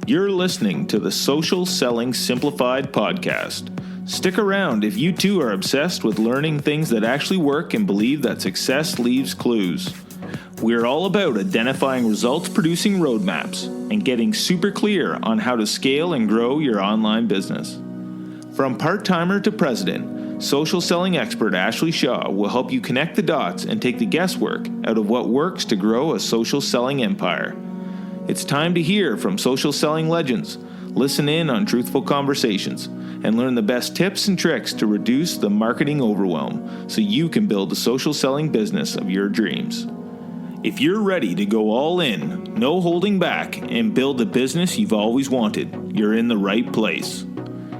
You're listening to the Social Selling Simplified podcast. Stick around if you too are obsessed with learning things that actually work and believe that success leaves clues. We're all about identifying results-producing roadmaps and getting super clear on how to scale and grow your online business. From part-timer to president, social selling expert Ashley Shaw will help you connect the dots and take the guesswork out of what works to grow a social selling empire. It's time to hear from social selling legends, listen in on truthful conversations, and learn the best tips and tricks to reduce the marketing overwhelm so you can build the social selling business of your dreams. If you're ready to go all in, no holding back, and build the business you've always wanted, you're in the right place.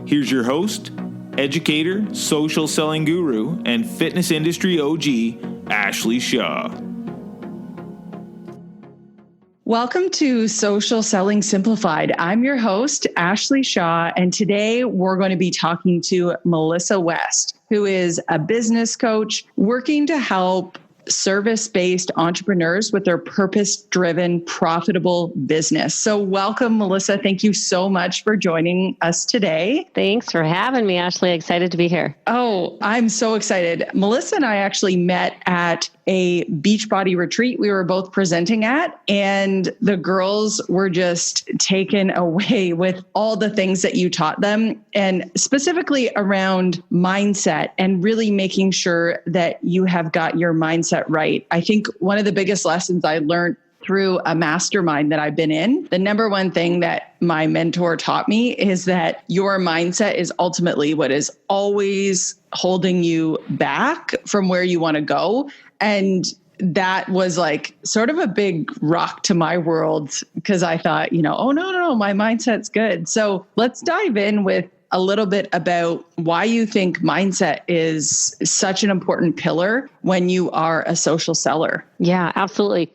Here's your host, educator, social selling guru, and fitness industry OG, Ashley Shaw. Welcome to Social Selling Simplified. I'm your host, Ashley Shaw, and today we're going to be talking to Melissa West, who is a business coach working to help service-based entrepreneurs with their purpose-driven, profitable business. So welcome, Melissa. Thank you so much for joining us today. Thanks for having me, Ashley. Excited to be here. Oh, I'm so excited. Melissa and I actually met at a Beachbody retreat we were both presenting at, and the girls were just taken away with all the things that you taught them, and specifically around mindset and really making sure that you have got your mindset right. I think one of the biggest lessons I learned through a mastermind that I've been in, the number one thing that my mentor taught me is that your mindset is ultimately what is always holding you back from where you want to go. And that was like sort of a big rock to my world because I thought, oh, no, my mindset's good. So let's dive in with a little bit about why you think mindset is such an important pillar when you are a social seller. Yeah, absolutely.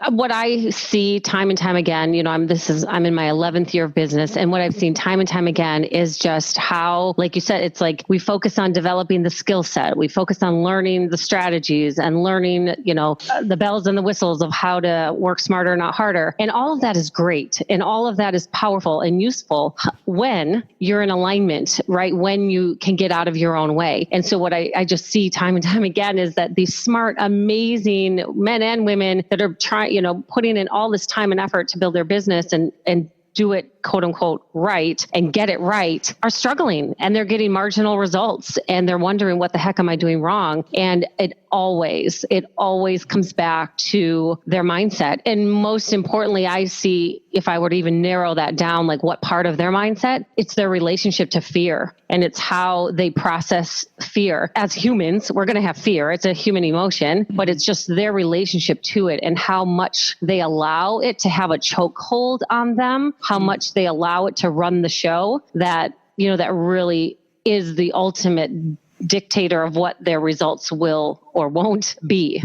What I see time and time again, I'm in my 11th year of business, and what I've seen time and time again is just how, like you said, it's like we focus on developing the skill set. We focus on learning the strategies and learning, the bells and the whistles of how to work smarter, not harder. And all of that is great. And all of that is powerful and useful when you're in alignment, right? When you can get out of your own way. And so what I just see time and time again is that these smart, amazing men and women that are trying, putting in all this time and effort to build their business and do it, quote unquote, right and get it right, are struggling, and they're getting marginal results, and they're wondering, what the heck am I doing wrong? And it always comes back to their mindset. And most importantly, I see, if I were to even narrow that down, like what part of their mindset, it's their relationship to fear. And it's how they process fear. As humans, we're going to have fear. It's a human emotion, but it's just their relationship to it and how much they allow it to have a chokehold on them, how much they allow it to run the show, that really is the ultimate dictator of what their results will or won't be.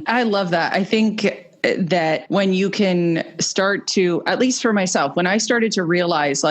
I love that. I think that when you can start to, at least for myself, when I started to realize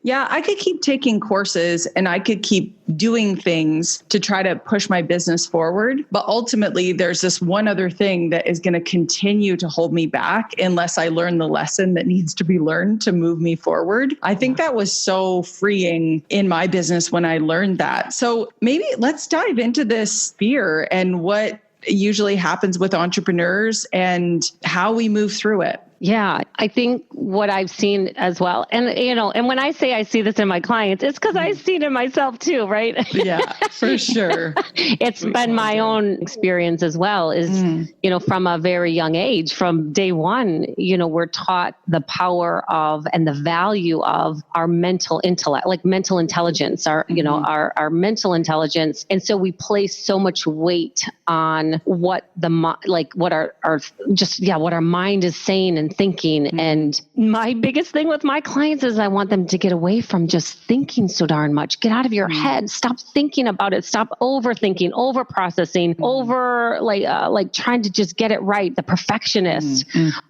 I could keep taking courses and I could keep doing things to try to push my business forward. But ultimately, there's this one other thing that is going to continue to hold me back unless I learn the lesson that needs to be learned to move me forward. I think that was so freeing in my business when I learned that. So maybe let's dive into this fear and what usually happens with entrepreneurs and how we move through it. Yeah, I think what I've seen as well, and and when I say I see this in my clients, it's because I've seen it myself too, right? Yeah, for sure. It's been my own experience as well, is, from a very young age, from day one, we're taught the power of and the value of our mental intellect, like mental intelligence, our mental intelligence. And so we place so much weight on what what our mind is saying and thinking. And my biggest thing with my clients is I want them to get away from just thinking so darn much. Get out of your head. Stop thinking about it. Stop overthinking, over processing, over trying to just get it right. The perfectionist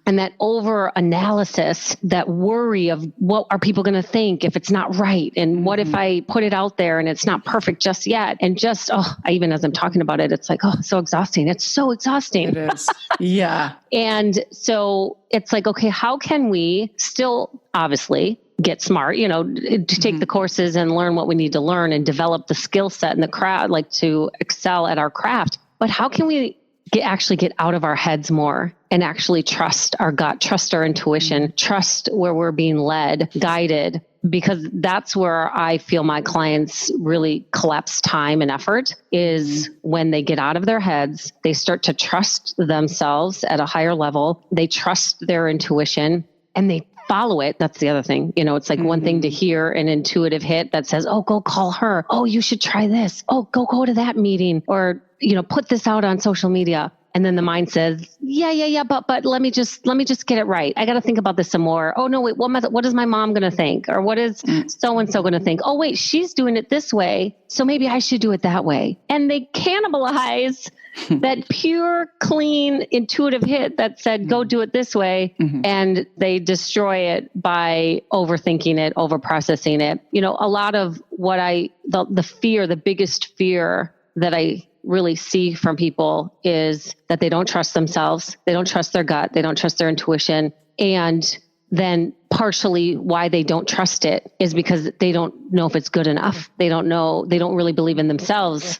and that over analysis, that worry of what are people going to think if it's not right? And what if I put it out there and it's not perfect just yet? And just, even as I'm talking about it, it's like, so exhausting. It's so exhausting. It is. Yeah. And so it's like, okay, how can we still obviously get smart, to take the courses and learn what we need to learn and develop the skill set and the craft, like to excel at our craft. But how can we actually get out of our heads more and actually trust our gut, trust our intuition, trust where we're being led, guided? Because that's where I feel my clients really collapse time and effort is when they get out of their heads, they start to trust themselves at a higher level. They trust their intuition and they follow it. That's the other thing. It's like one thing to hear an intuitive hit that says, oh, go call her. Oh, you should try this. Oh, go to that meeting, or, put this out on social media. And then the mind says, yeah, but let me just get it right. I got to think about this some more. Oh no, wait, what is my mom going to think? Or what is so-and-so going to think? Oh wait, she's doing it this way, so maybe I should do it that way. And they cannibalize that pure, clean, intuitive hit that said, go do it this way. And they destroy it by overthinking it, overprocessing it. A lot of what the biggest fear that I really see from people is that they don't trust themselves. They don't trust their gut. They don't trust their intuition. And then partially why they don't trust it is because they don't know if it's good enough. They don't really believe in themselves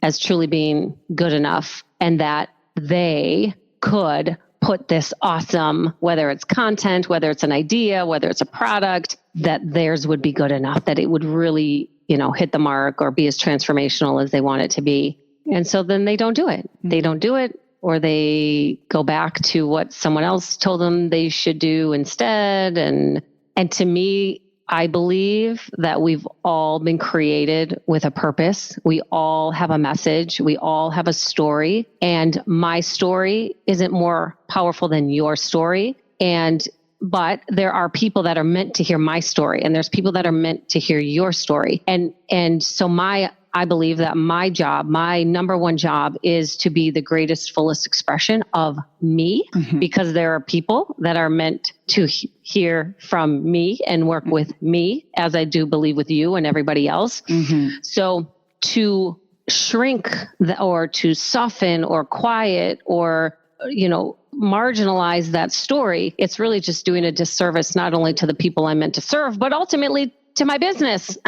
as truly being good enough, and that they could put this awesome, whether it's content, whether it's an idea, whether it's a product, that theirs would be good enough, that it would really, hit the mark or be as transformational as they want it to be. And so then they don't do it. They don't do it, or they go back to what someone else told them they should do instead. And to me, I believe that we've all been created with a purpose. We all have a message. We all have a story. And my story isn't more powerful than your story. But there are people that are meant to hear my story, and there's people that are meant to hear your story. And so I believe that my number one job is to be the greatest, fullest expression of me, because there are people that are meant to hear from me and work with me, as I do believe with you and everybody else. So to shrink or to soften or quiet or, marginalize that story, it's really just doing a disservice, not only to the people I'm meant to serve, but ultimately to my business.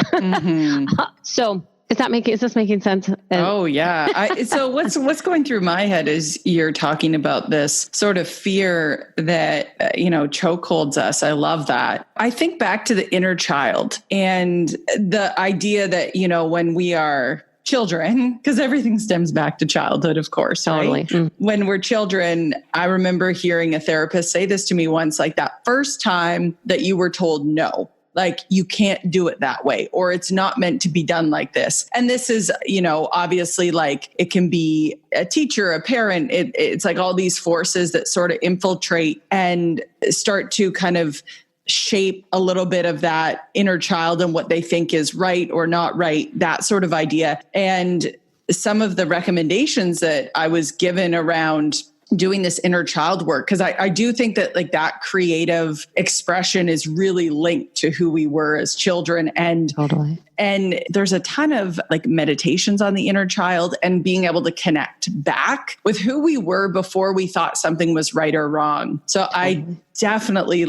So is this making sense? Oh yeah. So what's going through my head is you're talking about this sort of fear that, chokeholds us. I love that. I think back to the inner child and the idea that, when we are children, because everything stems back to childhood, of course. Totally. Right? When we're children, I remember hearing a therapist say this to me once, like that first time that you were told no. Like, you can't do it that way, or it's not meant to be done like this. And this is, obviously, like, it can be a teacher, a parent. It's like all these forces that sort of infiltrate and start to kind of shape a little bit of that inner child and what they think is right or not right, that sort of idea. And some of the recommendations that I was given around doing this inner child work, because I do think that like that creative expression is really linked to who we were as children. And totally. And there's a ton of like meditations on the inner child and being able to connect back with who we were before we thought something was right or wrong. So I definitely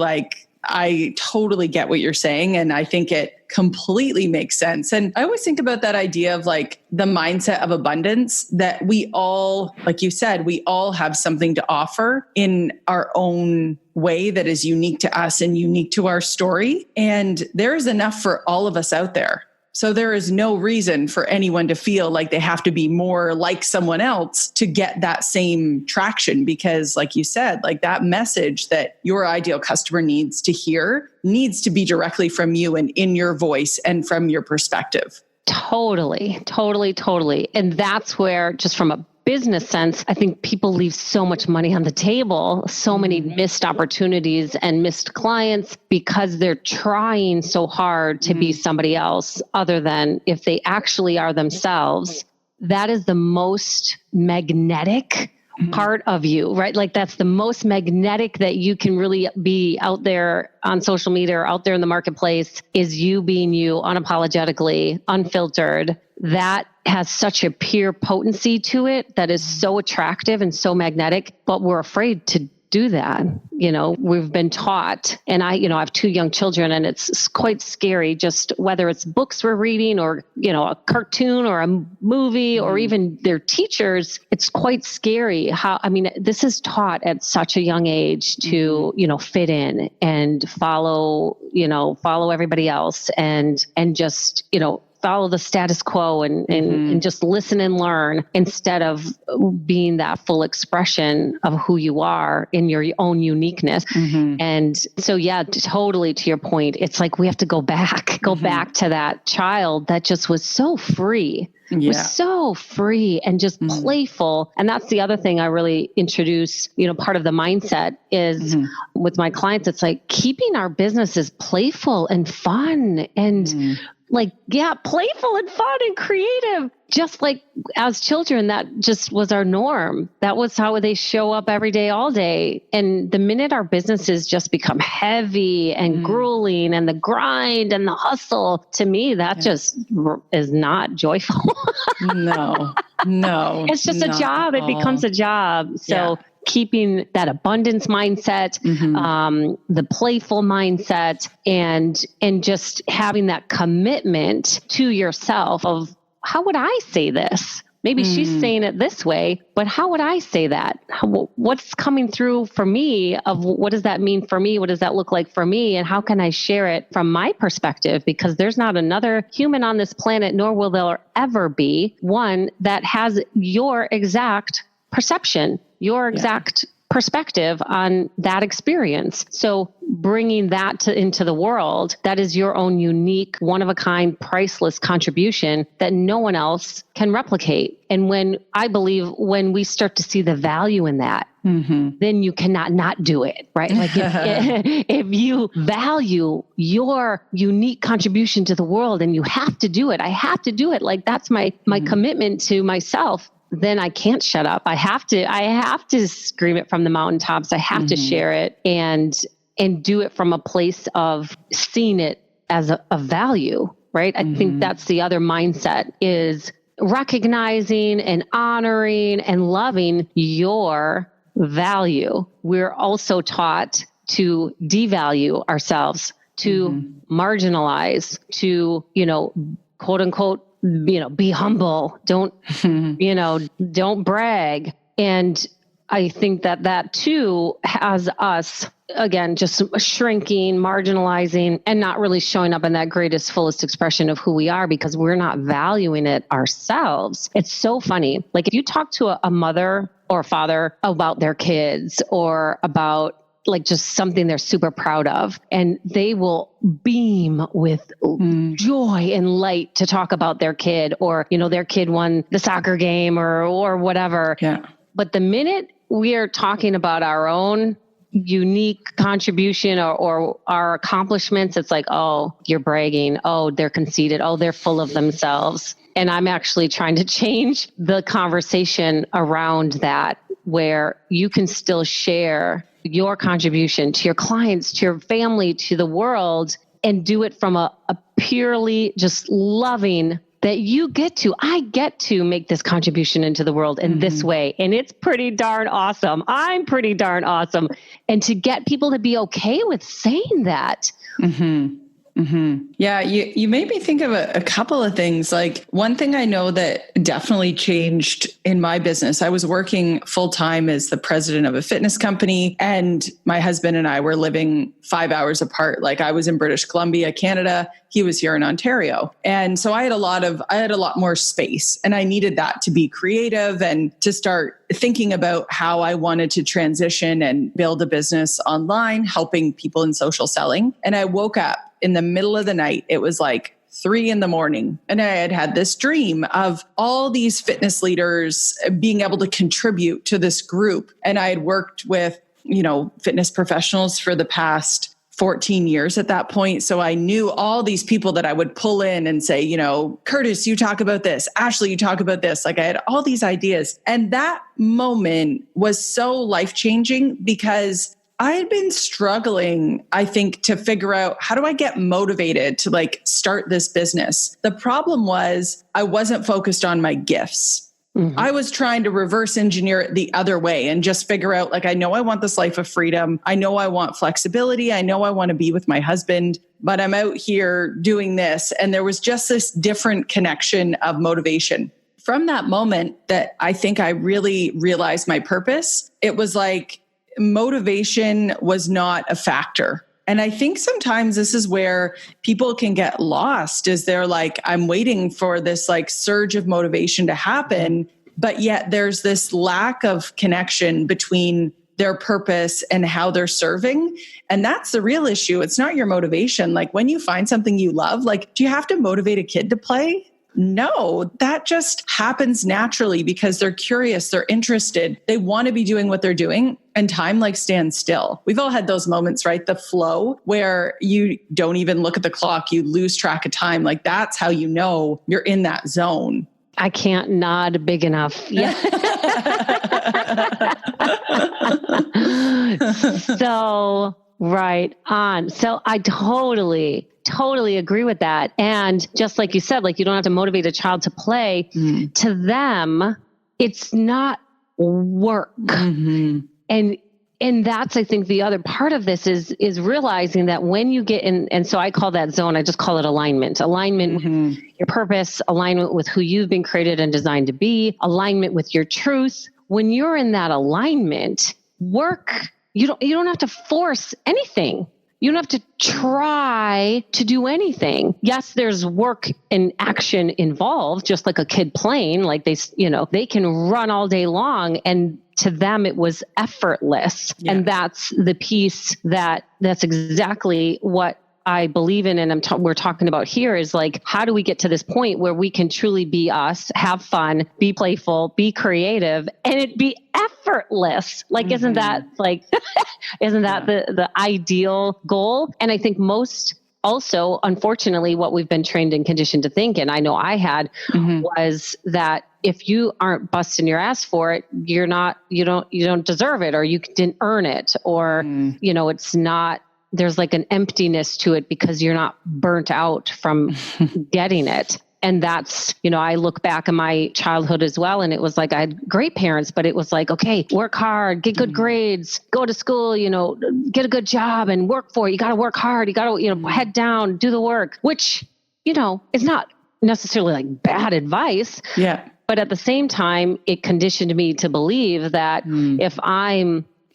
I totally get what you're saying. And I think it completely makes sense. And I always think about that idea of like the mindset of abundance, that we all, like you said, we all have something to offer in our own way that is unique to us and unique to our story. And there is enough for all of us out there. So there is no reason for anyone to feel like they have to be more like someone else to get that same traction. Because like you said, like that message that your ideal customer needs to hear needs to be directly from you and in your voice and from your perspective. Totally. And that's where, just from a business sense, I think people leave so much money on the table, so many missed opportunities and missed clients because they're trying so hard to be somebody else other than if they actually are themselves. That is the most magnetic part of you, right? Like that's the most magnetic that you can really be out there on social media or out there in the marketplace, is you being you unapologetically, unfiltered. That has such a pure potency to it that is so attractive and so magnetic, but we're afraid to do that. We've been taught, and I have 2 young children, and it's quite scary, just whether it's books we're reading or, a cartoon or a movie or even their teachers, it's quite scary this is taught at such a young age to, fit in and follow everybody else and just, follow the status quo and just listen and learn instead of being that full expression of who you are in your own uniqueness. And so, totally to your point, it's like we have to go back to that child that just was so free. Was so free and just playful. And that's the other thing I really introduce, part of the mindset is with my clients, it's like keeping our businesses playful and fun and playful and fun and creative. Just like as children, that just was our norm. That was how they show up every day, all day. And the minute our businesses just become heavy and grueling and the grind and the hustle, to me, that just is not joyful. No. It's just a job. It becomes a job. So keeping that abundance mindset, the playful mindset, and just having that commitment to yourself of, how would I say this? Maybe she's saying it this way, but how would I say that? What's coming through for me of what does that mean for me? What does that look like for me? And how can I share it from my perspective? Because there's not another human on this planet, nor will there ever be one that has your exact perception, your exact perspective on that experience. So bringing that into the world, that is your own unique, one-of-a-kind, priceless contribution that no one else can replicate. And when we start to see the value in that, then you cannot not do it, right? Like if you value your unique contribution to the world and you have to do it, I have to do it. Like that's my commitment to myself. Then I can't shut up. I have to scream it from the mountaintops. I have to share it and do it from a place of seeing it as a value, right? I think that's the other mindset, is recognizing and honoring and loving your value. We're also taught to devalue ourselves, to marginalize, to, quote unquote, be humble. Don't brag. And I think that too has us, again, just shrinking, marginalizing, and not really showing up in that greatest, fullest expression of who we are because we're not valuing it ourselves. It's so funny. Like if you talk to a mother or father about their kids or about like just something they're super proud of, and they will beam with joy and light to talk about their kid or, their kid won the soccer game or whatever. Yeah. But the minute we are talking about our own unique contribution or our accomplishments, it's like, oh, you're bragging. Oh, they're conceited. Oh, they're full of themselves. And I'm actually trying to change the conversation around that, where you can still share your contribution to your clients, to your family, to the world, and do it from a purely just loving that I get to make this contribution into the world in this way. And it's pretty darn awesome. I'm pretty darn awesome. And to get people to be okay with saying that. Yeah, you made me think of a couple of things. Like one thing I know that definitely changed in my business. I was working full time as the president of a fitness company, and my husband and I were living 5 hours apart. Like I was in British Columbia, Canada. He was here in Ontario. And so I had a lot more space, and I needed that to be creative and to start thinking about how I wanted to transition and build a business online, helping people in social selling. And I woke up in the middle of the night. It was like 3 a.m. and I had this dream of all these fitness leaders being able to contribute to this group. And I had worked with, fitness professionals for the past 14 years at that point. So I knew all these people that I would pull in and say, Curtis, you talk about this. Ashley, you talk about this. Like I had all these ideas. And that moment was so life-changing because I had been struggling, I think, to figure out how do I get motivated to start this business. The problem was I wasn't focused on my gifts. I was trying to reverse engineer it the other way and just figure out, like, I know I want this life of freedom. I know I want flexibility. I know I want to be with my husband, but I'm out here doing this. And there was just this different connection of motivation. From that moment that I think I really realized my purpose, it was like motivation was not a factor. And I think sometimes this is where people can get lost, is they're like, I'm waiting for this like surge of motivation to happen, but yet there's this lack of connection between their purpose and how they're serving. And that's the real issue. It's not your motivation. Like when you find something you love, like, do you have to motivate a kid to play? No, that just happens naturally because they're curious, they're interested, they want to be doing what they're doing, and time like stands still. We've all had those moments, right? The flow where you don't even look at the clock, you lose track of time. Like that's how you know you're in that zone. I can't nod big enough. Yeah. So right on. So I totally agree with that. And just like you said, like you don't have to motivate a child to play. To them, it's not work. And that's, I think, the other part of this is realizing that when you get in, and so I call that zone, I just call it alignment with your purpose, alignment with who you've been created and designed to be, alignment with your truth. When you're in that alignment, work, you don't have to force anything. You don't have to try to do anything. Yes, there's work and action involved, just like a kid playing, like they can run all day long, and to them it was effortless. Yeah. And that's the piece that's exactly what I believe in, and we're talking about here is like, how do we get to this point where we can truly be us, have fun, be playful, be creative, and it be effortless? Like, isn't that like, isn't that the ideal goal? And I think most also, unfortunately, what we've been trained and conditioned to think, and I know I had, was that if you aren't busting your ass for it, you don't deserve it, or you didn't earn it, or, it's not, there's like an emptiness to it because you're not burnt out from getting it. And that's, I look back in my childhood as well. And it was like, I had great parents, but it was like, okay, work hard, get good grades, go to school, get a good job and work for it. You got to work hard. You got to, head down, do the work, which, is not necessarily like bad advice. Yeah. But at the same time, it conditioned me to believe that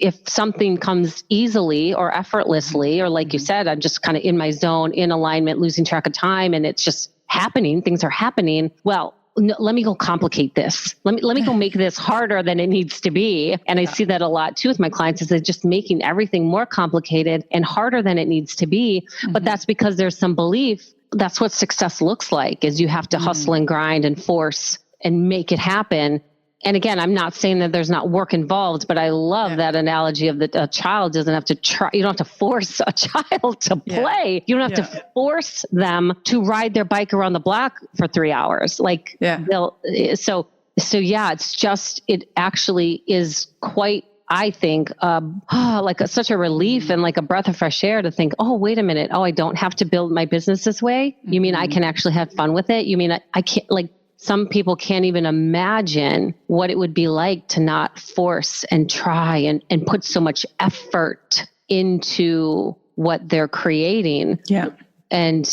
if something comes easily or effortlessly, or like you said, I'm just kind of in my zone, in alignment, losing track of time, and it's just happening, things are happening. Well, no, let me go complicate this. Let me go make this harder than it needs to be. And I see that a lot too with my clients, is they're just making everything more complicated and harder than it needs to be. But that's because there's some belief. That's what success looks like, is you have to hustle and grind and force and make it happen. And again, I'm not saying that there's not work involved, but I love that analogy of that a child doesn't have to try. You don't have to force a child to play. You don't have to force them to ride their bike around the block for 3 hours. Like so it's just, it actually is quite, I think, like such a relief and like a breath of fresh air to think, oh, wait a minute. Oh, I don't have to build my business this way. You mean I can actually have fun with it? You mean I can't, like, some people can't even imagine what it would be like to not force and try and put so much effort into what they're creating. Yeah. And,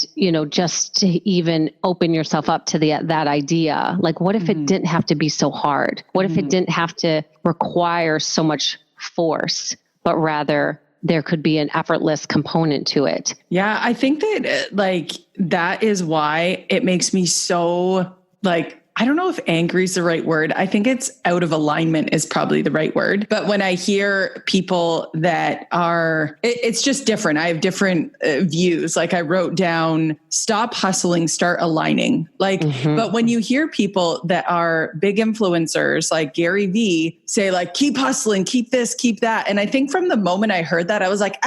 just to even open yourself up to that idea. Like, what if it didn't have to be so hard? What if it didn't have to require so much force, but rather there could be an effortless component to it? Yeah, I think that that is why it makes me so I don't know if angry is the right word. I think it's out of alignment is probably the right word. But when I hear people that are, it's just different. I have different views. Like I wrote down, stop hustling, start aligning. But when you hear people that are big influencers like Gary Vee say keep hustling, keep this, keep that. And I think from the moment I heard that, I was like,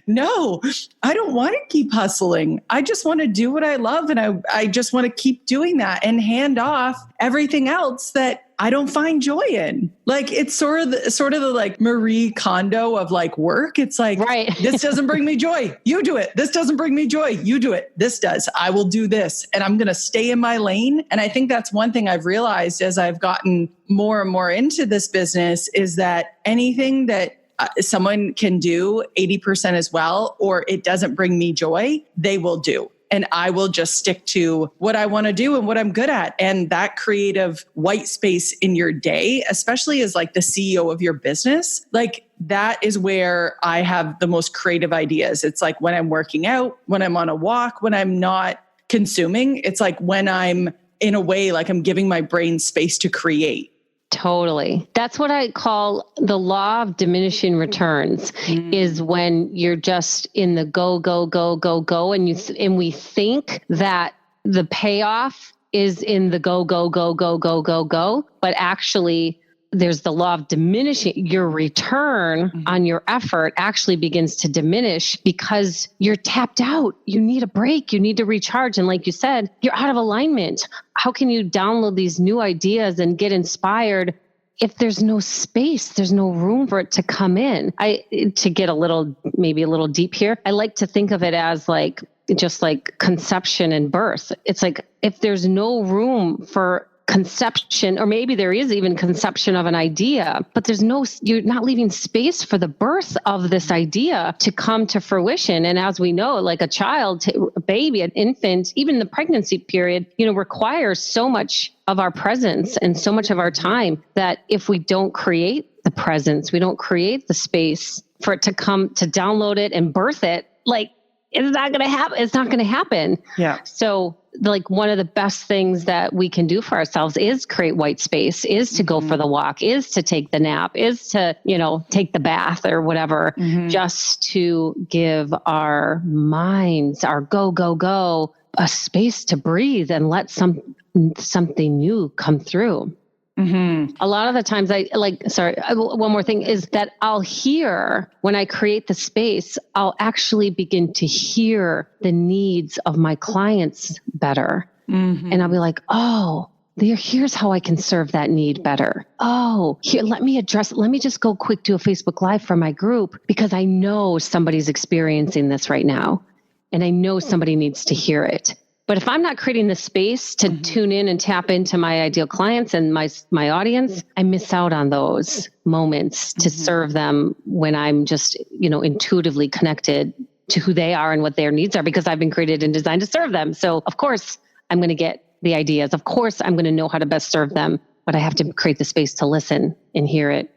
no, I don't want to keep hustling. I just want to do what I love. And I just want to keep doing that and hand off everything else that I don't find joy in. Like, it's sort of the like Marie Kondo of like work. It's like, right. This doesn't bring me joy. You do it. This doesn't bring me joy. You do it. This does. I will do this. And I'm going to stay in my lane. And I think that's one thing I've realized as I've gotten more and more into this business is that anything that someone can do 80% as well, or it doesn't bring me joy, they will do. And I will just stick to what I want to do and what I'm good at. And that creative white space in your day, especially as like the CEO of your business, like that is where I have the most creative ideas. It's like when I'm working out, when I'm on a walk, when I'm not consuming, it's like when I'm in a way, like I'm giving my brain space to create. Totally. That's what I call the law of diminishing returns, is when you're just in the go, go, go, go, go. And we think that the payoff is in the go, go, go, go, go, go, go. But actually, there's the law of diminishing. Your return on your effort actually begins to diminish because you're tapped out. You need a break. You need to recharge. And like you said, you're out of alignment. How can you download these new ideas and get inspired if there's no space, there's no room for it to come in? To get maybe a little deep here, I like to think of it as like, just like conception and birth. It's like, if there's no room for conception, or maybe there is even conception of an idea, but you're not leaving space for the birth of this idea to come to fruition. And as we know, like a child, a baby, an infant, even the pregnancy period, requires so much of our presence and so much of our time that if we don't create the presence, we don't create the space for it to come, to download it and birth it, like it's not going to happen. It's not going to happen. Yeah. So like one of the best things that we can do for ourselves is create white space, is to go for the walk, is to take the nap, is to, take the bath or whatever, just to give our minds, our go, go, go, a space to breathe and let something new come through. A lot of the times one more thing is that I'll hear, when I create the space, I'll actually begin to hear the needs of my clients better. And I'll be like, oh, here's how I can serve that need better. Oh, here, let me just go quick to a Facebook Live for my group because I know somebody's experiencing this right now. And I know somebody needs to hear it. But if I'm not creating the space to tune in and tap into my ideal clients and my audience, I miss out on those moments to serve them when I'm just, intuitively connected to who they are and what their needs are, because I've been created and designed to serve them. So of course I'm going to get the ideas. Of course I'm going to know how to best serve them, but I have to create the space to listen and hear it.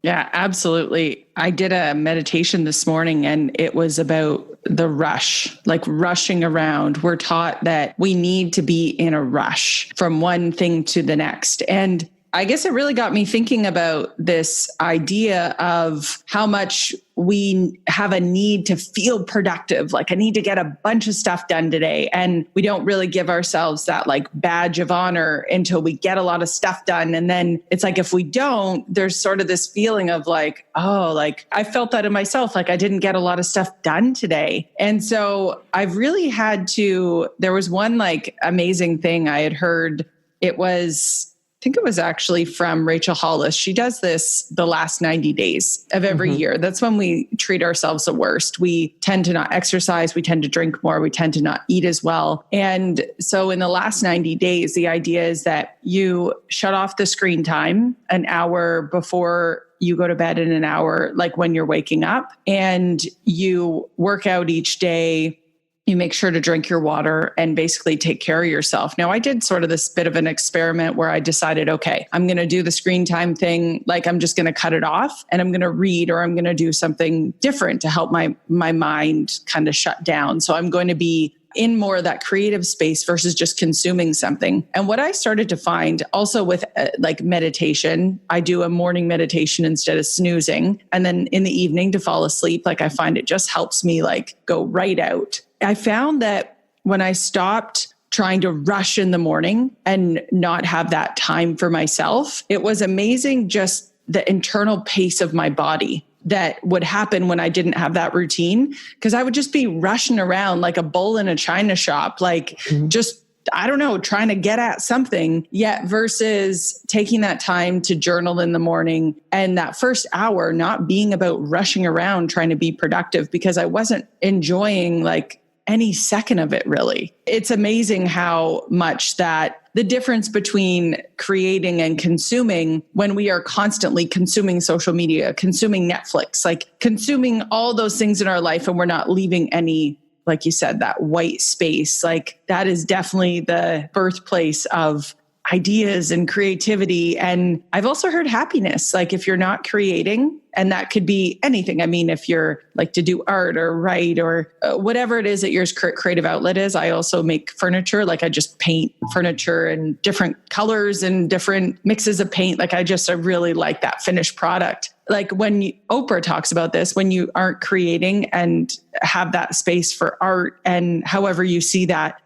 Yeah, absolutely. I did a meditation this morning and it was about the rush, like rushing around. We're taught that we need to be in a rush from one thing to the next. And I guess it really got me thinking about this idea of how much we have a need to feel productive. Like I need to get a bunch of stuff done today. And we don't really give ourselves that like badge of honor until we get a lot of stuff done. And then it's like, if we don't, there's sort of this feeling of like, oh, like I felt that in myself, like I didn't get a lot of stuff done today. And so I've really there was one like amazing thing I had heard. I think it was actually from Rachel Hollis. She does this the last 90 days of every year. That's when we treat ourselves the worst. We tend to not exercise. We tend to drink more. We tend to not eat as well. And so in the last 90 days, the idea is that you shut off the screen time an hour before you go to bed and an hour like when you're waking up, and you work out each day. You make sure to drink your water and basically take care of yourself. Now, I did sort of this bit of an experiment where I decided, okay, I'm going to do the screen time thing. Like I'm just going to cut it off and I'm going to read, or I'm going to do something different to help my mind kind of shut down. So I'm going to be in more of that creative space versus just consuming something. And what I started to find also with like meditation, I do a morning meditation instead of snoozing. And then in the evening to fall asleep, like I find it just helps me like go right out. I found that when I stopped trying to rush in the morning and not have that time for myself, it was amazing just the internal pace of my body that would happen when I didn't have that routine. Because I would just be rushing around like a bull in a china shop, like just I don't know, trying to get at something, yet versus taking that time to journal in the morning and that first hour not being about rushing around trying to be productive because I wasn't enjoying like any second of it really. It's amazing how much that the difference between creating and consuming when we are constantly consuming social media, consuming Netflix, like consuming all those things in our life and we're not leaving any, like you said, that white space, like that is definitely the birthplace of ideas and creativity. And I've also heard happiness, like if you're not creating, and that could be anything. I mean, if you're like to do art or write or whatever it is that your creative outlet is. I also make furniture. Like I just paint furniture in different colors and different mixes of paint. Like I really like that finished product. Like when Oprah talks about this, when you aren't creating and have that space for art and however you see that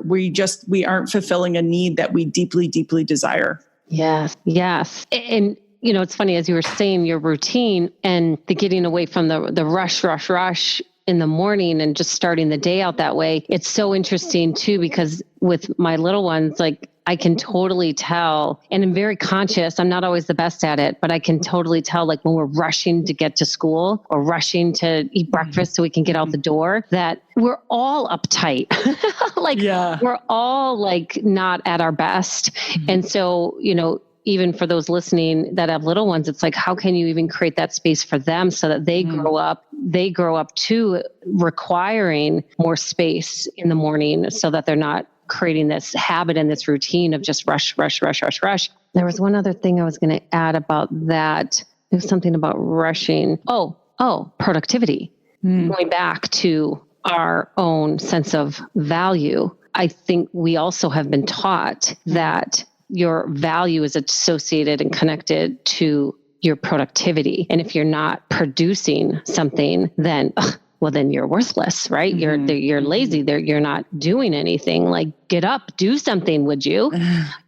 we aren't fulfilling a need that we deeply, deeply desire. Yes. Yes. And it's funny, as you were saying, your routine and the getting away from the rush in the morning and just starting the day out that way. It's so interesting too, because with my little ones, like I can totally tell, and I'm very conscious. I'm not always the best at it, but I can totally tell like when we're rushing to get to school or rushing to eat breakfast so we can get out the door, that we're all uptight. We're all like not at our best. Mm-hmm. And so, even for those listening that have little ones, it's like, how can you even create that space for them so that they grow up too, requiring more space in the morning so that they're not creating this habit and this routine of just rush. There was one other thing I was going to add about that. It was something about rushing. Oh, productivity. Going back to our own sense of value. I think we also have been taught that your value is associated and connected to your productivity. And if you're not producing something, then you're worthless, right? Mm-hmm. You're lazy. You're not doing anything. Like, get up, do something, would you?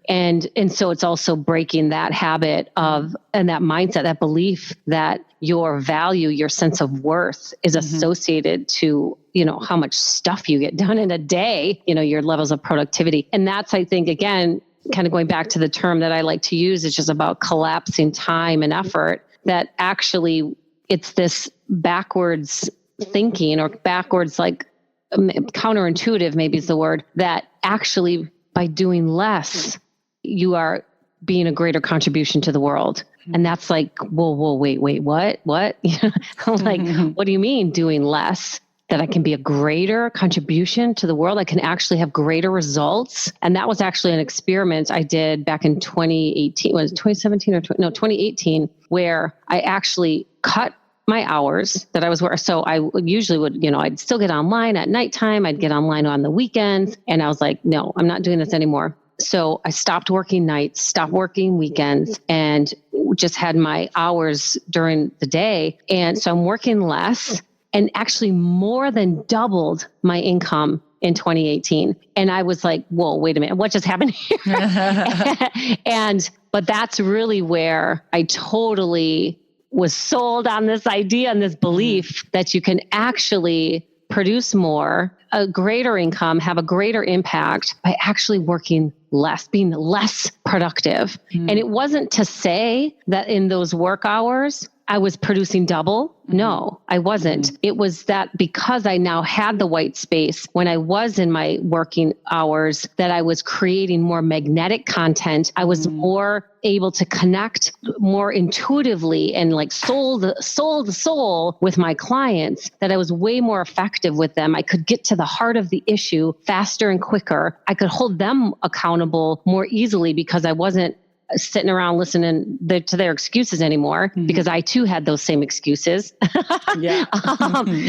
And so it's also breaking that habit and that mindset, that belief that your value, your sense of worth is associated to, how much stuff you get done in a day, your levels of productivity. And that's, I think, again, kind of going back to the term that I like to use, it's just about collapsing time and effort, that actually it's this backwards thinking or backwards, like counterintuitive, maybe is the word, that actually by doing less, you are being a greater contribution to the world. And that's like, whoa, wait, what? Like, what do you mean doing less? That I can be a greater contribution to the world. I can actually have greater results. And that was actually an experiment I did back in 2018, was it 2017 or 2018, where I actually cut my hours that I was working. So I usually would, I'd still get online at nighttime. I'd get online on the weekends. And I was like, no, I'm not doing this anymore. So I stopped working nights, stopped working weekends, and just had my hours during the day. And so I'm working less, and actually more than doubled my income in 2018. And I was like, whoa, wait a minute, what just happened here? But that's really where I totally was sold on this idea and this belief that you can actually produce more, a greater income, have a greater impact by actually working less, being less productive. And it wasn't to say that in those work hours, I was producing double. No, I wasn't. It was that because I now had the white space when I was in my working hours, that I was creating more magnetic content. I was more able to connect more intuitively and like soul to soul with my clients, that I was way more effective with them. I could get to the heart of the issue faster and quicker. I could hold them accountable more easily because I wasn't sitting around listening to their excuses anymore, because I too had those same excuses.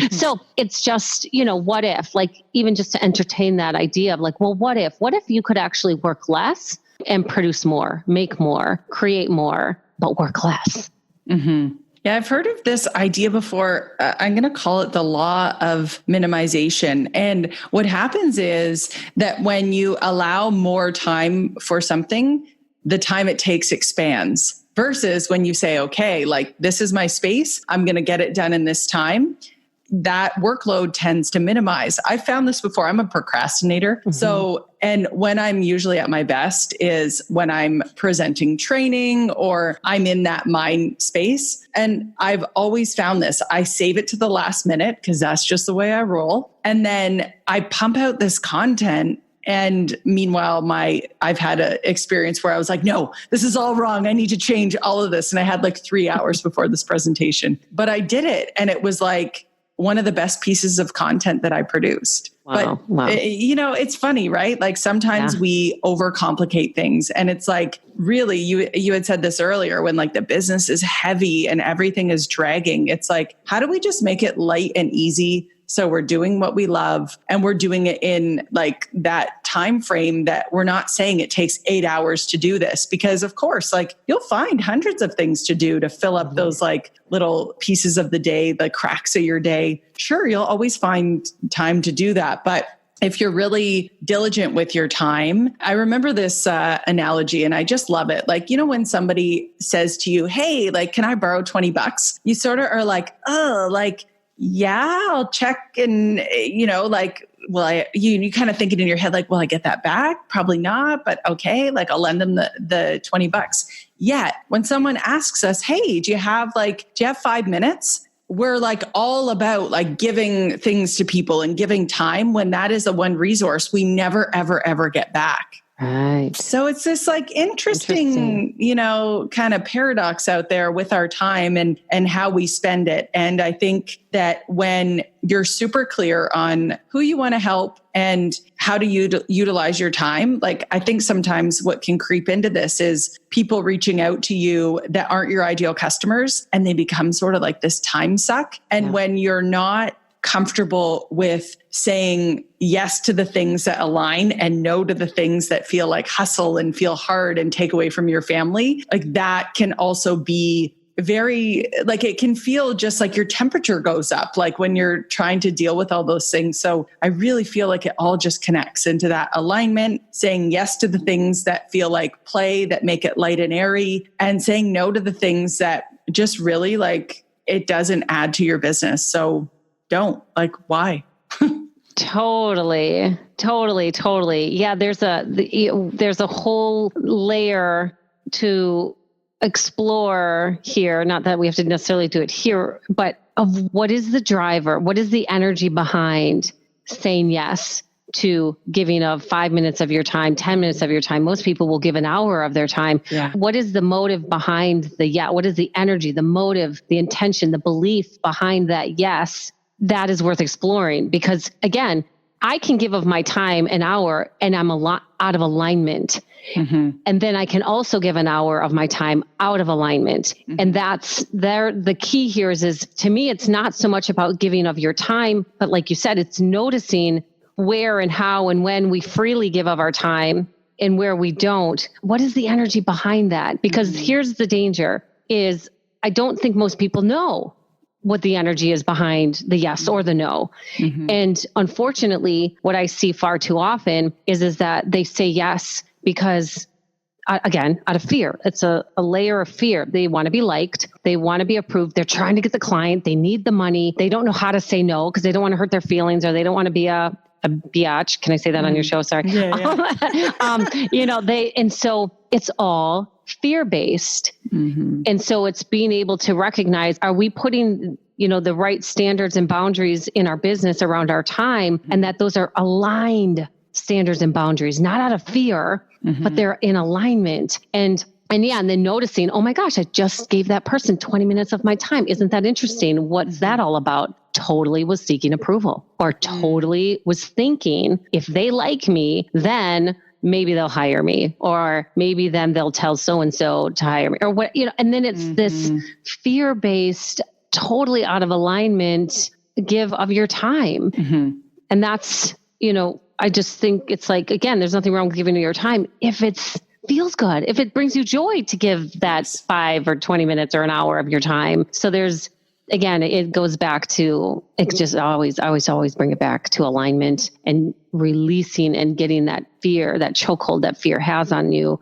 So it's just, what if, like, even just to entertain that idea of like, well, what if you could actually work less and produce more, make more, create more, but work less? Yeah, I've heard of this idea before. I'm going to call it the law of minimization. And what happens is that when you allow more time for something, the time it takes expands, versus when you say, okay, like, this is my space, I'm going to get it done in this time. that workload tends to minimize. I found this before. I'm a procrastinator. So, and when I'm usually at my best is when I'm presenting training or I'm in that mind space. And I've always found this. I save it to the last minute because that's just the way I roll. And then I pump out this content. And meanwhile, I've had an experience where I was like, no, this is all wrong. I need to change all of this. And I had like 3 hours before this presentation, but I did it. And it was like one of the best pieces of content that I produced. Wow. But, it's funny, right? Like sometimes we overcomplicate things. And it's like, really, you had said this earlier when like the business is heavy and everything is dragging. It's like, how do we just make it light and easy? So we're doing what we love and we're doing it in like that time frame that we're not saying it takes 8 hours to do this, because of course, like you'll find hundreds of things to do to fill up those like little pieces of the day, the cracks of your day. Sure, you'll always find time to do that. But if you're really diligent with your time, I remember this analogy and I just love it. Like, when somebody says to you, hey, like, can I borrow $20? You sort of are like, oh, like, yeah, I'll check. And, you kind of think it in your head, like, will I get that back? Probably not, but okay. Like I'll lend them the $20. Yet when someone asks us, hey, do you have 5 minutes? We're like all about like giving things to people and giving time when that is the one resource we never, ever, ever get back. Right. So it's this like interesting, kind of paradox out there with our time and how we spend it. And I think that when you're super clear on who you want to help and how to utilize your time, like I think sometimes what can creep into this is people reaching out to you that aren't your ideal customers and they become sort of like this time suck. And when you're not comfortable with saying yes to the things that align and no to the things that feel like hustle and feel hard and take away from your family, like that can also be very, like it can feel just like your temperature goes up, like when you're trying to deal with all those things. So I really feel like it all just connects into that alignment, saying yes to the things that feel like play, that make it light and airy, and saying no to the things that just really like it doesn't add to your business. So don't, like, why? Totally. Yeah. There's a whole layer to explore here. Not that we have to necessarily do it here, but of what is the driver? What is the energy behind saying yes to giving of 5 minutes of your time, 10 minutes of your time? Most people will give an hour of their time. Yeah. What is the motive behind the yes? What is the energy, the motive, the intention, the belief behind that yes? That is worth exploring, because again, I can give of my time an hour and I'm out of alignment. Mm-hmm. And then I can also give an hour of my time out of alignment. Mm-hmm. And that's the key here is to me, it's not so much about giving of your time, but like you said, it's noticing where and how and when we freely give of our time and where we don't. What is the energy behind that? Because here's the danger is I don't think most people know what the energy is behind the yes or the no. Mm-hmm. And unfortunately, what I see far too often is that they say yes because, again, out of fear. It's a layer of fear. They want to be liked. They want to be approved. They're trying to get the client. They need the money. They don't know how to say no because they don't want to hurt their feelings, or they don't want to be a biatch. Can I say that on your show? Sorry. Yeah. And so it's all fear-based. Mm-hmm. And so it's being able to recognize, are we putting, the right standards and boundaries in our business around our time, and that those are aligned standards and boundaries, not out of fear, but they're in alignment. And then noticing, oh my gosh, I just gave that person 20 minutes of my time. Isn't that interesting? What's that all about? Totally was seeking approval, or totally was thinking if they like me, then maybe they'll hire me, or maybe then they'll tell so-and-so to hire me, or what, and then it's this fear-based, totally out of alignment, give of your time. Mm-hmm. And that's, I just think it's like, again, there's nothing wrong with giving your time if it feels good, if it brings you joy to give that 5 or 20 minutes or an hour of your time. So again, it goes back to, it just always bring it back to alignment and releasing and getting that fear, that chokehold that fear has on you,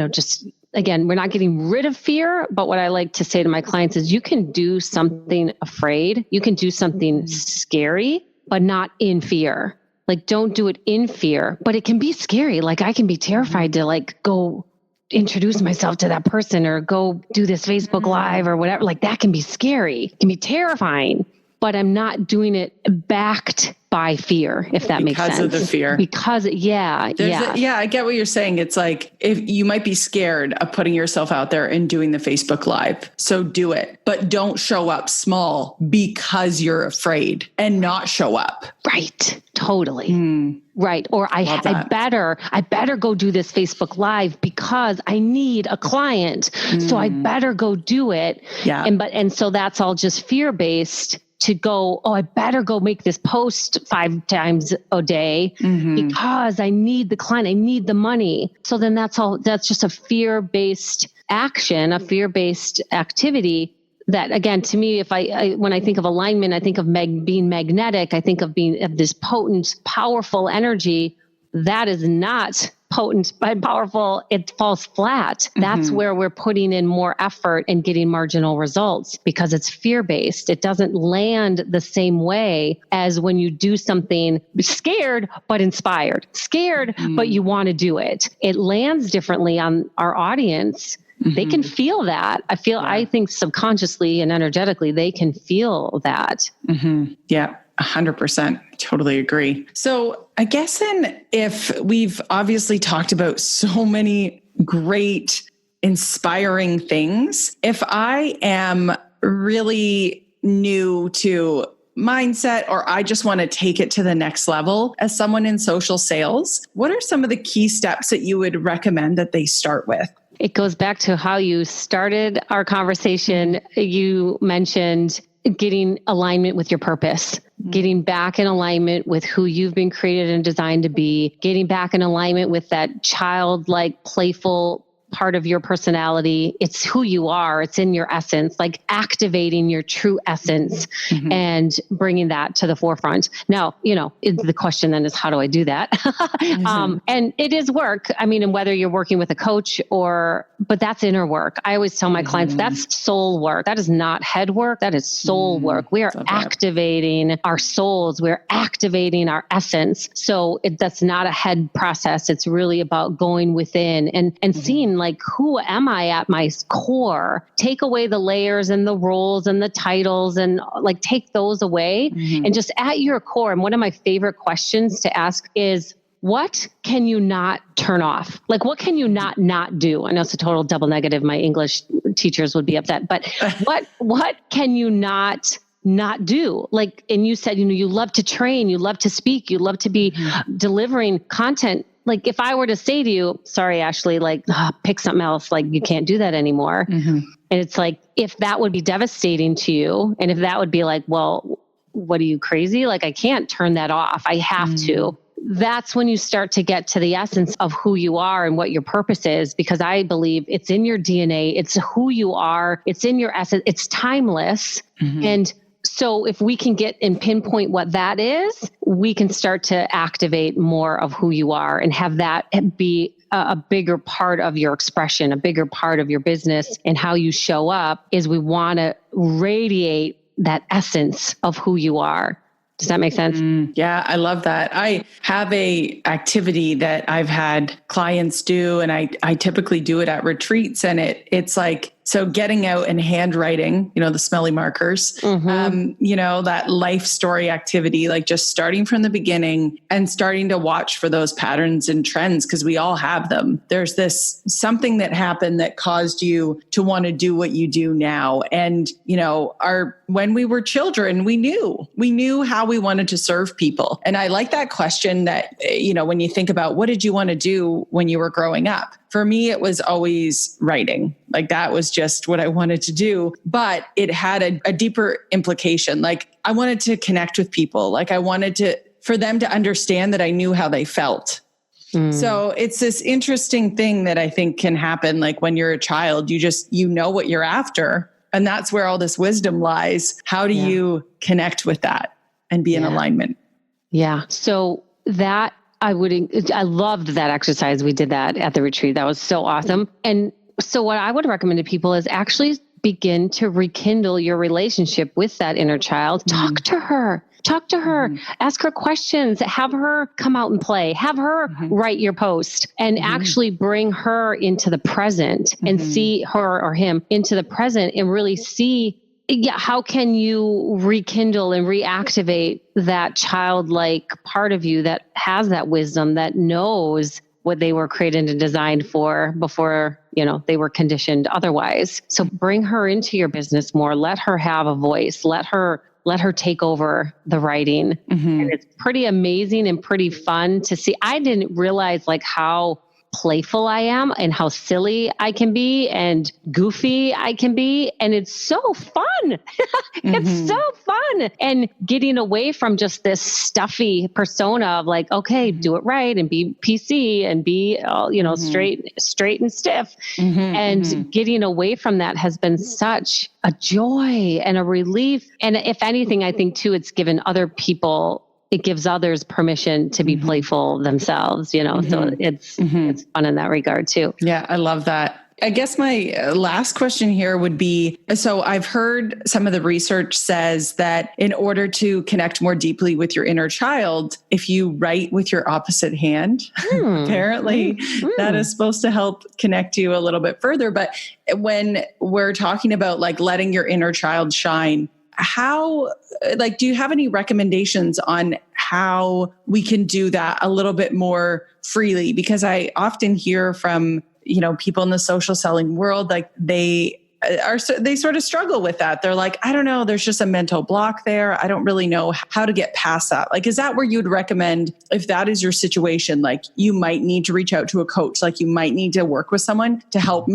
just again, we're not getting rid of fear, but what I like to say to my clients is you can do something afraid, you can do something scary, but not in fear. Like, don't do it in fear, but it can be scary. Like, I can be terrified to like go introduce myself to that person or go do this Facebook Live or whatever. Like, that can be scary, it can be terrifying, but I'm not doing it backed by fear, if that makes sense. Because of the fear. Because, I get what you're saying. It's like, if you might be scared of putting yourself out there and doing the Facebook Live. So do it, but don't show up small because you're afraid and not show up. Right. Totally. Right. Or I better go do this Facebook Live because I need a client. So I better go do it. Yeah. And so that's all just fear-based. To go, I better go make this post 5 times a day because I need the client, I need the money. So then that's just a fear-based action, a fear-based activity that, again, to me, if when I think of alignment, I think of being magnetic, I think of this potent, powerful energy that is not potent but powerful. It falls flat. That's where we're putting in more effort and getting marginal results because it's fear-based. It doesn't land the same way as when you do something scared but inspired, scared but you want to do it. It lands differently on our audience. They can feel that. I think subconsciously and energetically, they can feel that. Yeah. 100%. Totally agree. So I guess then, if we've obviously talked about so many great, inspiring things, if I am really new to mindset, or I just want to take it to the next level as someone in social sales, what are some of the key steps that you would recommend that they start with? It goes back to how you started our conversation. You mentioned getting alignment with your purpose, getting back in alignment with who you've been created and designed to be, getting back in alignment with that childlike, playful part of your personality. It's who you are. It's in your essence, like activating your true essence and bringing that to the forefront. Now, the question then is, how do I do that? And it is work. I mean, and whether you're working with a coach but that's inner work. I always tell my clients, that's soul work. That is not head work. That is soul work. We are activating our souls. We're activating our essence. So that's not a head process. It's really about going within and seeing, like, who am I at my core? Take away the layers and the roles and the titles and like take those away and just at your core. And one of my favorite questions to ask is, what can you not turn off? Like, what can you not do? I know it's a total double negative. My English teachers would be upset, but what can you not do? Like, and you said, you love to train, you love to speak, you love to be delivering content. Like, if I were to say to you, sorry, Ashley, like, pick something else, like, you can't do that anymore. And it's like, if that would be devastating to you, and if that would be like, well, what are you, crazy? Like, I can't turn that off. I have to. That's when you start to get to the essence of who you are and what your purpose is, because I believe it's in your DNA. It's who you are. It's in your essence. It's timeless. And so if we can get and pinpoint what that is, we can start to activate more of who you are and have that be a bigger part of your expression, a bigger part of your business, and how you show up is we want to radiate that essence of who you are. Does that make sense? Yeah, I love that. I have a activity that I've had clients do, and I typically do it at retreats, and it's like, so getting out and handwriting, the smelly markers, that life story activity, like just starting from the beginning and starting to watch for those patterns and trends, because we all have them. There's this something that happened that caused you to want to do what you do now. And, when we were children, we knew how we wanted to serve people. And I like that question that, when you think about what did you want to do when you were growing up? For me, it was always writing. Like, that was just what I wanted to do, but it had a deeper implication. Like, I wanted to connect with people. Like, I wanted for them to understand that I knew how they felt. So it's this interesting thing that I think can happen. Like, when you're a child, you know what you're after. And that's where all this wisdom lies. How do you connect with that and be in alignment? Yeah. So I loved that exercise. We did that at the retreat. That was so awesome. And So what I would recommend to people is actually begin to rekindle your relationship with that inner child. Talk to her. Ask her questions, have her come out and play, have her write your post, and actually bring her into the present and see her or him into the present and really see, how can you rekindle and reactivate that childlike part of you that has that wisdom, that knows what they were created and designed for before, they were conditioned otherwise. So bring her into your business more, let her have a voice, let her take over the writing. And it's pretty amazing and pretty fun to see. I didn't realize how playful I am and how silly I can be and goofy I can be. And it's so fun. It's so fun. And getting away from just this stuffy persona of okay, do it right and be PC and be, straight and stiff. And getting away from that has been such a joy and a relief. And if anything, I think too, it gives others permission to be playful themselves, so it's fun in that regard too. Yeah, I love that. I guess my last question here would be, so I've heard some of the research says that in order to connect more deeply with your inner child, if you write with your opposite hand, apparently that is supposed to help connect you a little bit further. But when we're talking about letting your inner child shine, how, do you have any recommendations on how we can do that a little bit more freely? Because I often hear from, people in the social selling world, they sort of struggle with that. They're like, I don't know, there's just a mental block there. I don't really know how to get past that. Is that where you'd recommend, if that is your situation, you might need to reach out to a coach, you might need to work with someone to help,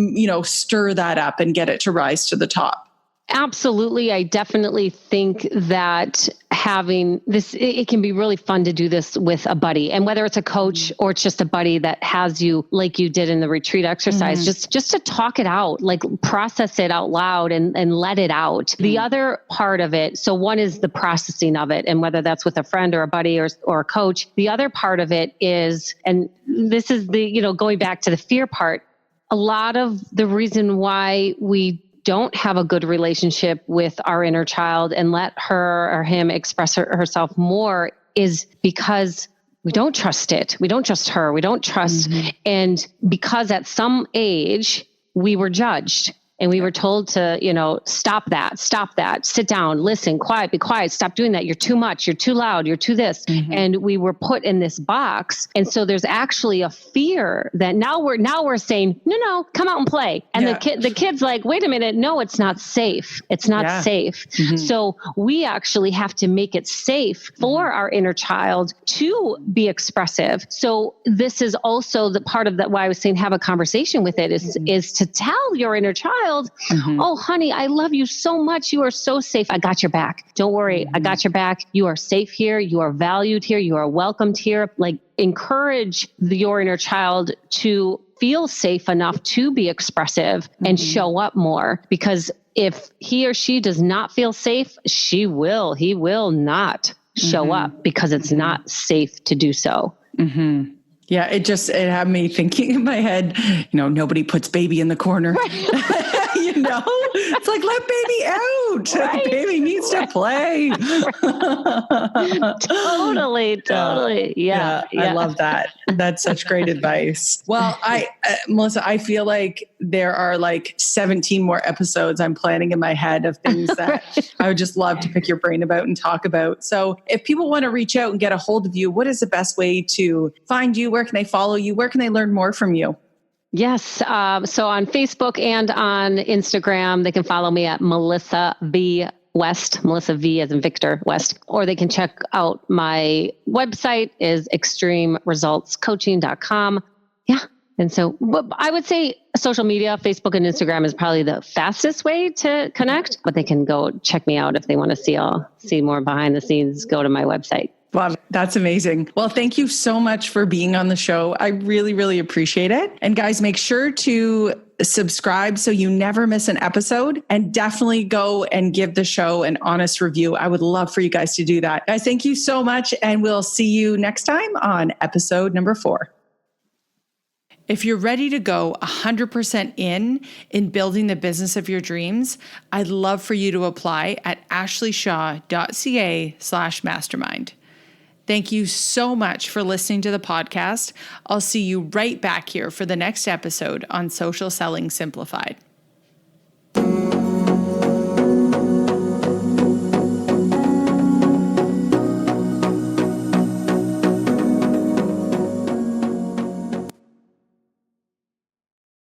stir that up and get it to rise to the top? Absolutely. I definitely think that having this, it can be really fun to do this with a buddy. And whether it's a coach or it's just a buddy that has you, like you did in the retreat exercise, just to talk it out, process it out loud and let it out. The other part of it, so one is the processing of it, and whether that's with a friend or a buddy or a coach. The other part of it is, and this is the, going back to the fear part, a lot of the reason why we don't have a good relationship with our inner child and let her or him express herself more is because we don't trust it. We don't trust her. We don't trust. And because at some age we were judged and we were told to, stop that, sit down, listen, quiet, be quiet, stop doing that. You're too much. You're too loud. You're too this. And we were put in this box. And so there's actually a fear that now we're saying, no, come out and play. And the kid's like, wait a minute. No, it's not safe. It's not safe. So we actually have to make it safe for our inner child to be expressive. So this is also the part of that, why I was saying, have a conversation with it is to tell your inner child, oh, honey, I love you so much. You are so safe. I got your back. Don't worry. I got your back. You are safe here. You are valued here. You are welcomed here. Encourage your inner child to feel safe enough to be expressive and show up more, because if he or she does not feel safe, he will not show up because it's not safe to do so. Yeah, it had me thinking in my head, nobody puts baby in the corner. It's let baby out. Right. Baby needs to play. Totally. Yeah. I love that. That's such great advice. Well, Melissa, I feel like there are 17 more episodes I'm planning in my head of things that I would just love to pick your brain about and talk about. So if people want to reach out and get a hold of you, what is the best way to find you? Where can they follow you? Where can they learn more from you? Yes. So on Facebook and on Instagram, they can follow me at Melissa V. West, Melissa V as in Victor West, or they can check out my website is extremeresultscoaching.com. Yeah. And so I would say social media, Facebook and Instagram is probably the fastest way to connect, but they can go check me out if they want to see more behind the scenes, go to my website. Wow, that's amazing. Well, thank you so much for being on the show. I really, really appreciate it. And guys, make sure to subscribe so you never miss an episode, and definitely go and give the show an honest review. I would love for you guys to do that. Guys, thank you so much. And we'll see you next time on episode number 4. If you're ready to go 100% in building the business of your dreams, I'd love for you to apply at ashleyshaw.ca/mastermind. Thank you so much for listening to the podcast. I'll see you right back here for the next episode on Social Selling Simplified.